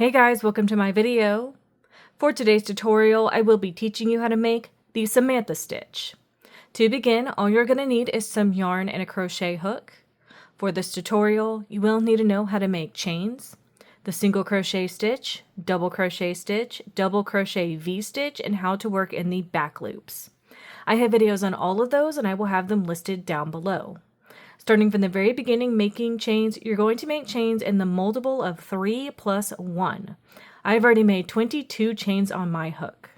Hey guys, welcome to my video. For today's tutorial, I will be teaching you how to make the Samantha stitch. To begin, all you're going to need is some yarn and a crochet hook. For this tutorial, you will need to know how to make chains, the single crochet stitch, double crochet V-stitch, and how to work in the back loops. I have videos on all of those and I will have them listed down below. Starting from the very beginning making chains, you're going to make chains in the multiple of 3 plus 1. I've already made 22 chains on my hook.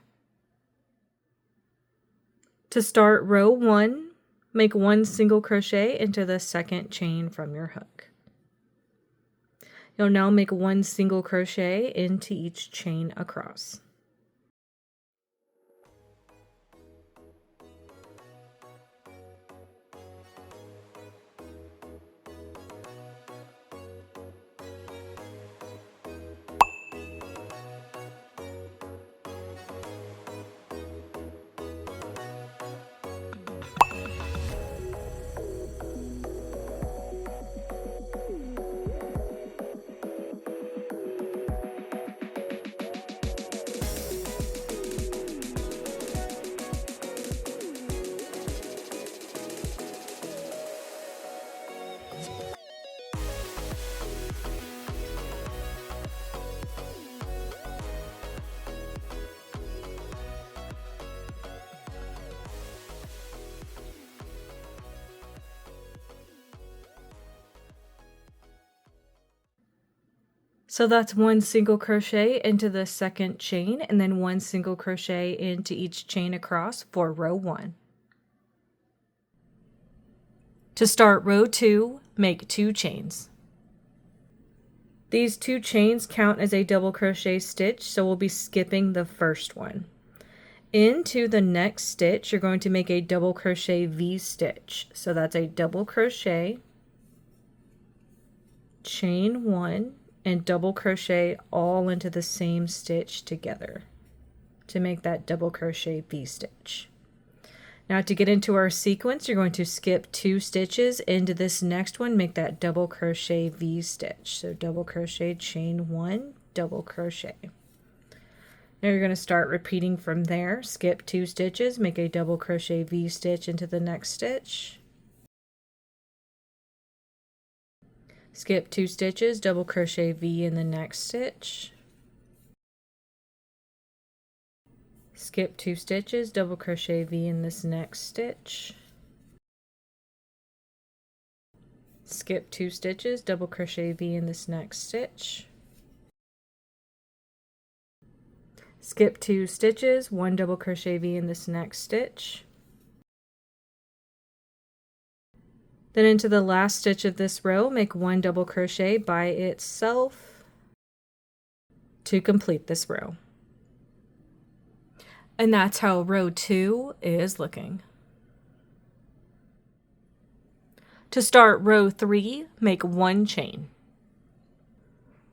To start row 1, make 1 single crochet into the second chain from your hook. You'll now make 1 single crochet into each chain across. So that's 1 single crochet into the second chain and then 1 single crochet into each chain across for row 1. To start row 2, make 2 chains. These 2 chains count as a double crochet stitch, so we'll be skipping the first one. Into the next stitch, you're going to make a double crochet V-stitch. So that's a double crochet, chain 1, and double crochet all into the same stitch together to make that double crochet V-stitch. Now to get into our sequence, you're going to skip 2 stitches into this next one, make that double crochet V-stitch. So double crochet, chain 1, double crochet. Now you're going to start repeating from there. Skip 2 stitches, make a double crochet V-stitch into the next stitch. Skip 2 stitches, double crochet V in the next stitch. Skip 2 stitches, double crochet V in this next stitch. Skip 2 stitches, double crochet V in this next stitch. Skip 2 stitches, 1 double crochet V in this next stitch. Then into the last stitch of this row, make 1 double crochet by itself to complete this row. And that's how row 2 is looking. To start row 3, make 1 chain.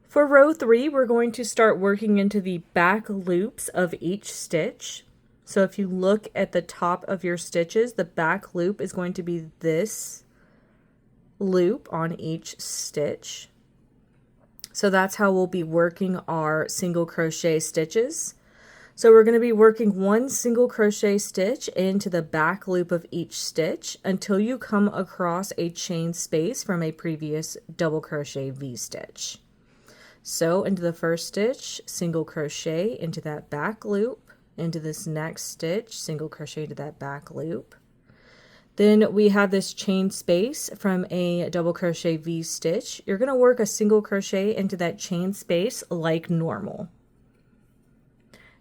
For row 3, we're going to start working into the back loops of each stitch. So if you look at the top of your stitches, the back loop is going to be this loop on each stitch. So that's how we'll be working our single crochet stitches. So we're going to be working 1 single crochet stitch into the back loop of each stitch until you come across a chain space from a previous double crochet V-stitch. So into the first stitch, single crochet into that back loop, into this next stitch, single crochet into that back loop. Then we have this chain space from a double crochet V-stitch. You're going to work a single crochet into that chain space like normal.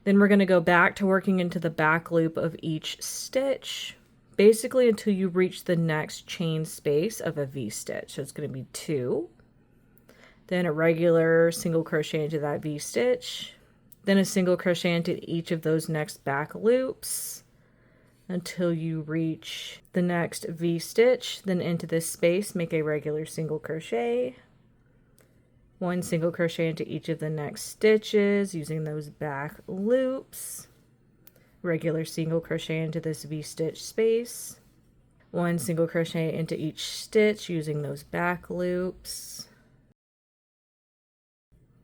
Then we're going to go back to working into the back loop of each stitch, basically until you reach the next chain space of a V-stitch. So it's going to be 2, then a regular single crochet into that V-stitch, then a single crochet into each of those next back loops, until you reach the next V-stitch, then into this space make a regular single crochet, 1 single crochet into each of the next stitches using those back loops, regular single crochet into this V-stitch space, 1 single crochet into each stitch using those back loops,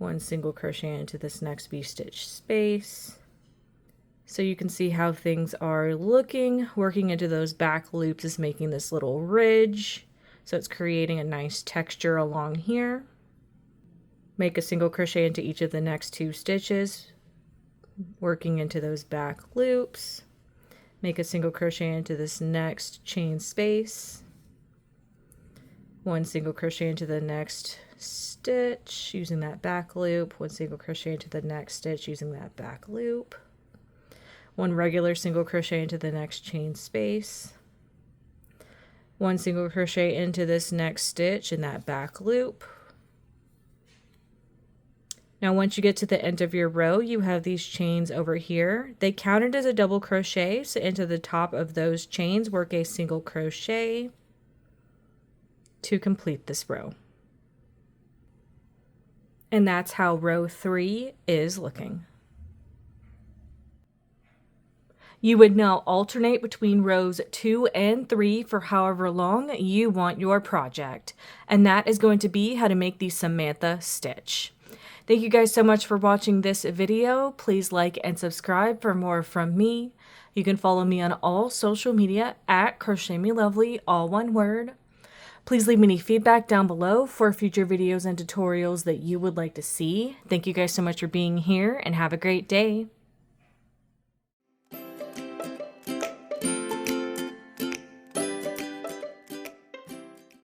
1 single crochet into this next V-stitch space. So you can see how things are looking. Working into those back loops is making this little ridge. So it's creating a nice texture along here. Make a single crochet into each of the next 2 stitches. Working into those back loops. Make a single crochet into this next chain space. 1 single crochet into the next stitch using that back loop. 1 single crochet into the next stitch using that back loop. 1 regular single crochet into the next chain space. 1 single crochet into this next stitch in that back loop. Now once you get to the end of your row, you have these chains over here. They counted as a double crochet, so into the top of those chains work a single crochet to complete this row. And that's how row 3 is looking. You would now alternate between rows 2 and 3 for however long you want your project. And that is going to be how to make the Samantha stitch. Thank you guys so much for watching this video. Please like and subscribe for more from me. You can follow me on all social media at crochetmelovely, all one word. Please leave me any feedback down below for future videos and tutorials that you would like to see. Thank you guys so much for being here and have a great day.